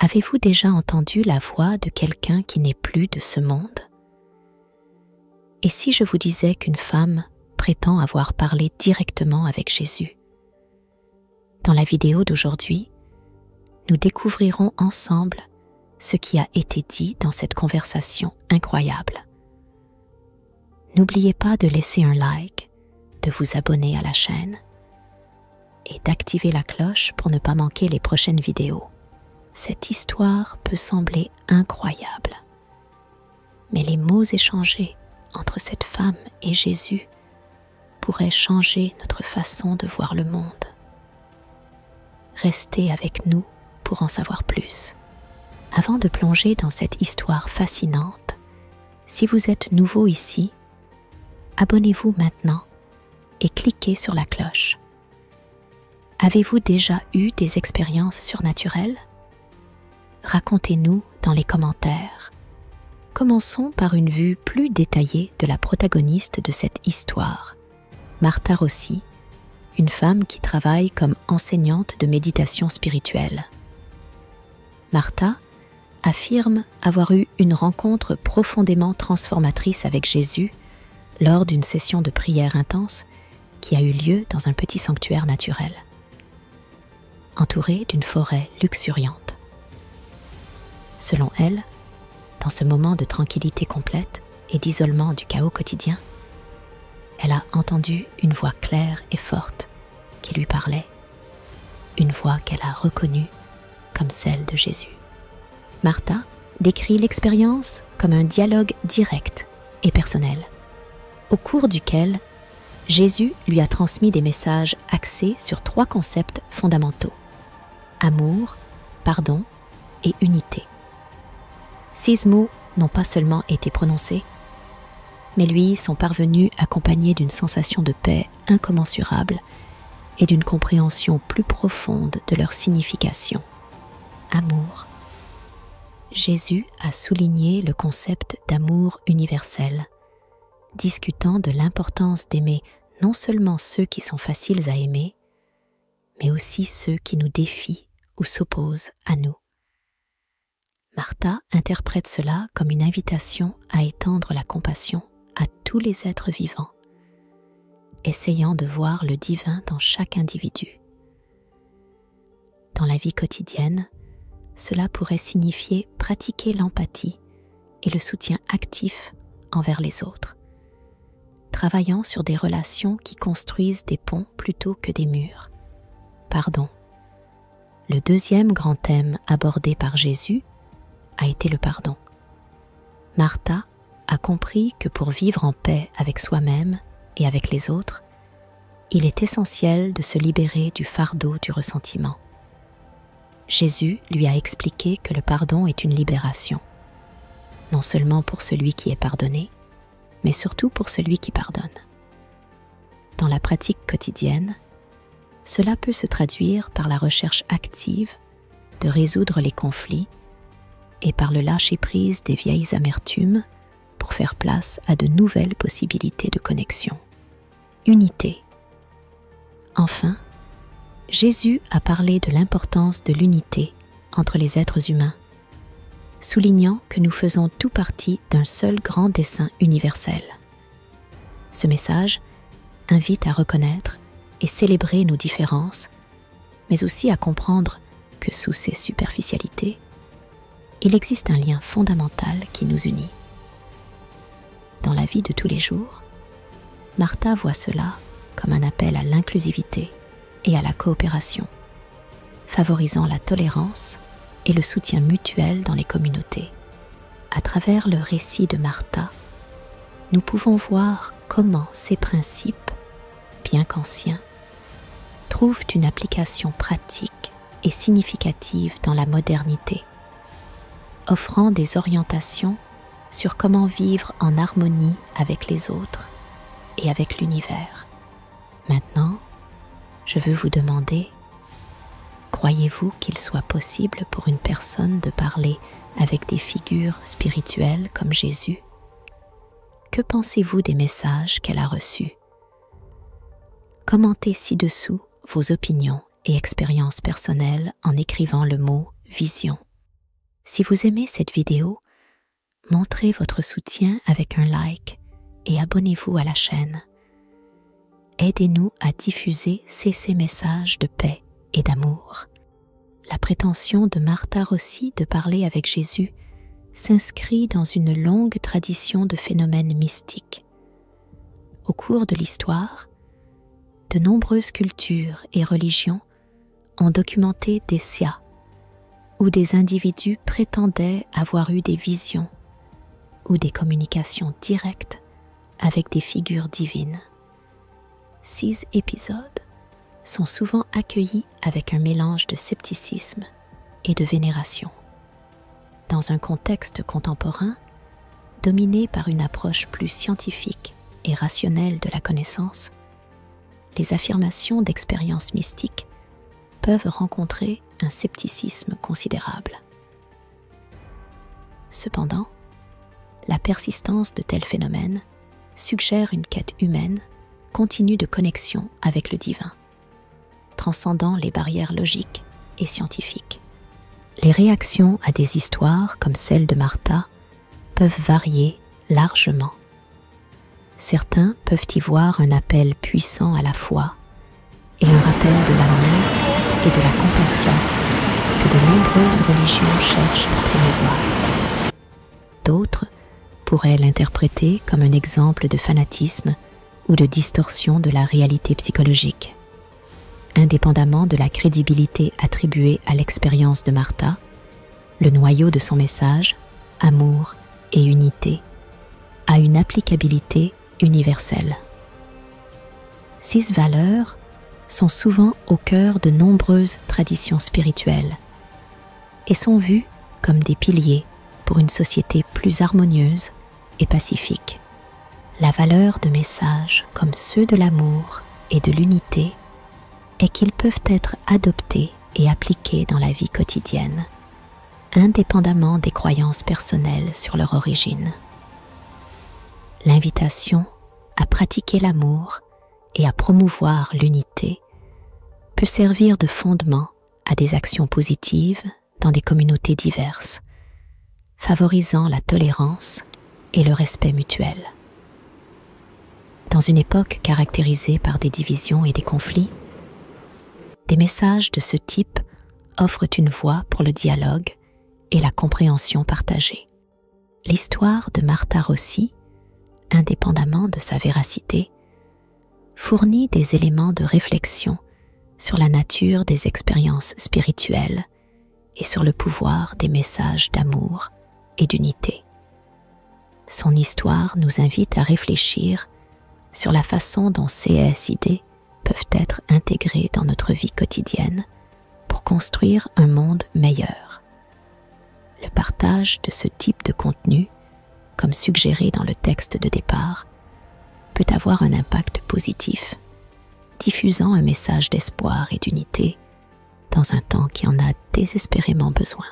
Avez-vous déjà entendu la voix de quelqu'un qui n'est plus de ce monde? Et si je vous disais qu'une femme prétend avoir parlé directement avec Jésus? Dans la vidéo d'aujourd'hui, nous découvrirons ensemble ce qui a été dit dans cette conversation incroyable. N'oubliez pas de laisser un like, de vous abonner à la chaîne et d'activer la cloche pour ne pas manquer les prochaines vidéos. Cette histoire peut sembler incroyable, mais les mots échangés entre cette femme et Jésus pourraient changer notre façon de voir le monde. Restez avec nous pour en savoir plus. Avant de plonger dans cette histoire fascinante, si vous êtes nouveau ici, abonnez-vous maintenant et cliquez sur la cloche. Avez-vous déjà eu des expériences surnaturelles? Racontez-nous dans les commentaires. Commençons par une vue plus détaillée de la protagoniste de cette histoire, Martha Rossi, une femme qui travaille comme enseignante de méditation spirituelle. Martha affirme avoir eu une rencontre profondément transformatrice avec Jésus lors d'une session de prière intense qui a eu lieu dans un petit sanctuaire naturel, entouré d'une forêt luxuriante. Selon elle, dans ce moment de tranquillité complète et d'isolement du chaos quotidien, elle a entendu une voix claire et forte qui lui parlait, une voix qu'elle a reconnue comme celle de Jésus. Martha décrit l'expérience comme un dialogue direct et personnel, au cours duquel Jésus lui a transmis des messages axés sur 3 concepts fondamentaux: amour, pardon et unité. Ces mots n'ont pas seulement été prononcés, mais lui sont parvenus accompagnés d'une sensation de paix incommensurable et d'une compréhension plus profonde de leur signification. Amour. Jésus a souligné le concept d'amour universel, discutant de l'importance d'aimer non seulement ceux qui sont faciles à aimer, mais aussi ceux qui nous défient ou s'opposent à nous. Martha interprète cela comme une invitation à étendre la compassion à tous les êtres vivants, essayant de voir le divin dans chaque individu. Dans la vie quotidienne, cela pourrait signifier pratiquer l'empathie et le soutien actif envers les autres, travaillant sur des relations qui construisent des ponts plutôt que des murs. Pardon. Le deuxième grand thème abordé par Jésus a été le pardon. Martha a compris que pour vivre en paix avec soi-même et avec les autres, il est essentiel de se libérer du fardeau du ressentiment. Jésus lui a expliqué que le pardon est une libération, non seulement pour celui qui est pardonné, mais surtout pour celui qui pardonne. Dans la pratique quotidienne, cela peut se traduire par la recherche active de résoudre les conflits et par le lâcher-prise des vieilles amertumes pour faire place à de nouvelles possibilités de connexion. Unité. Enfin, Jésus a parlé de l'importance de l'unité entre les êtres humains, soulignant que nous faisons tout partie d'un seul grand dessein universel. Ce message invite à reconnaître et célébrer nos différences, mais aussi à comprendre que sous ces superficialités, il existe un lien fondamental qui nous unit. Dans la vie de tous les jours, Martha voit cela comme un appel à l'inclusivité et à la coopération, favorisant la tolérance et le soutien mutuel dans les communautés. À travers le récit de Martha, nous pouvons voir comment ces principes, bien qu'anciens, trouvent une application pratique et significative dans la modernité, offrant des orientations sur comment vivre en harmonie avec les autres et avec l'univers. Maintenant, je veux vous demander, croyez-vous qu'il soit possible pour une personne de parler avec des figures spirituelles comme Jésus? Que pensez-vous des messages qu'elle a reçus? Commentez ci-dessous vos opinions et expériences personnelles en écrivant le mot « vision ». Si vous aimez cette vidéo, montrez votre soutien avec un like et abonnez-vous à la chaîne. Aidez-nous à diffuser ces messages de paix et d'amour. La prétention de Martha Rossi de parler avec Jésus s'inscrit dans une longue tradition de phénomènes mystiques. Au cours de l'histoire, de nombreuses cultures et religions ont documenté des sias où des individus prétendaient avoir eu des visions ou des communications directes avec des figures divines. 6 épisodes sont souvent accueillis avec un mélange de scepticisme et de vénération. Dans un contexte contemporain, dominé par une approche plus scientifique et rationnelle de la connaissance, les affirmations d'expériences mystiques peuvent rencontrer un scepticisme considérable. Cependant, la persistance de tels phénomènes suggère une quête humaine continue de connexion avec le divin, transcendant les barrières logiques et scientifiques. Les réactions à des histoires comme celle de Martha peuvent varier largement. Certains peuvent y voir un appel puissant à la foi et un rappel de l'amour et de la compassion que de nombreuses religions cherchent à promouvoir. D'autres pourraient l'interpréter comme un exemple de fanatisme ou de distorsion de la réalité psychologique. Indépendamment de la crédibilité attribuée à l'expérience de Martha, le noyau de son message, amour et unité, a une applicabilité universelle. 6 valeurs sont souvent au cœur de nombreuses traditions spirituelles et sont vues comme des piliers pour une société plus harmonieuse et pacifique. La valeur de messages comme ceux de l'amour et de l'unité est qu'ils peuvent être adoptés et appliqués dans la vie quotidienne, indépendamment des croyances personnelles sur leur origine. L'invitation à pratiquer l'amour et à promouvoir l'unité peut servir de fondement à des actions positives dans des communautés diverses, favorisant la tolérance et le respect mutuel. Dans une époque caractérisée par des divisions et des conflits, des messages de ce type offrent une voie pour le dialogue et la compréhension partagée. L'histoire de Martha Rossi, indépendamment de sa véracité, fournit des éléments de réflexion sur la nature des expériences spirituelles et sur le pouvoir des messages d'amour et d'unité. Son histoire nous invite à réfléchir sur la façon dont ces idées peuvent être intégrées dans notre vie quotidienne pour construire un monde meilleur. Le partage de ce type de contenu, comme suggéré dans le texte de départ, peut avoir un impact positif, diffusant un message d'espoir et d'unité dans un temps qui en a désespérément besoin.